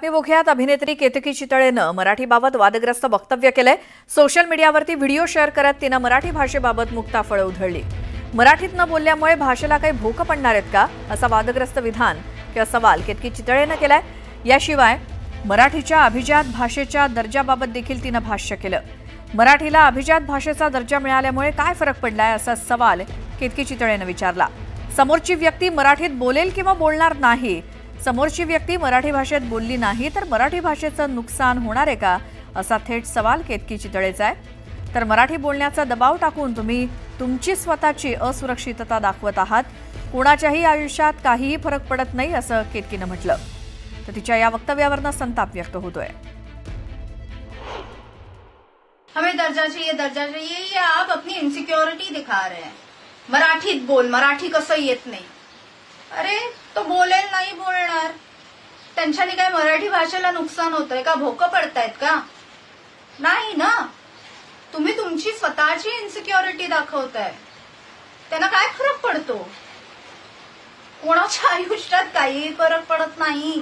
बातमीमुख्यात अभिनेत्री केतकी चितळेनं मराठीबाबत वादग्रस्त वक्तव्य केलंय। सोशल मीडियावरती व्हिडिओ शेअर करत तिनं मराठी भाषेबाबत मुक्ताफळं उधळली। मराठीत न बोलल्यामुळे भाषेला काही भोक पडणार आहेत का, असा वादग्रस्त विधान किंवा सवाल केतकी चितळेनं केलाय। याशिवाय मराठीच्या अभिजात भाषेच्या दर्जाबाबत देखील तिनं भाष्य केलं। मराठीला अभिजात भाषेचा दर्जा मिळाल्यामुळे काय फरक पडलाय, असा सवाल केतकी चितळेनं विचारला। समोरची व्यक्ती मराठीत बोलेल किंवा बोलणार नाही, समोरची व्यक्ती मराठी भाषेत बोलली नाही तर मराठी भाषेचं नुकसान होणार आहे का, असा थेट सवाल केतकी चितळेचा आहे। तर मराठी बोलण्याचा दबाव टाकून तुम्ही तुमची स्वतःची असुरक्षितता दाखवत आहात, कोणाच्याही आयुष्यात काहीही फरक पडत नाही, असं केतकीनं म्हटलं। तर तिच्या या वक्तव्यावरनं संताप व्यक्त होतोय। हमें दर्जा चाहिए, ये आप अपनी इनसिक्योरिटी दिखा रहे हैं। मराठीत बोल, मराठी कसं येत नाही। अरे तो बोलेल, नाही बोलणार, त्यांच्याने काय मराठी भाषेला नुकसान होतंय का, भोकं पडतायत का? नाही ना, तुम्ही तुमची स्वतःची इनसिक्योरिटी दाखवताय। त्यांना काय फरक पडतो? कोणाच्या आयुष्यात काही फरक पडत नाही।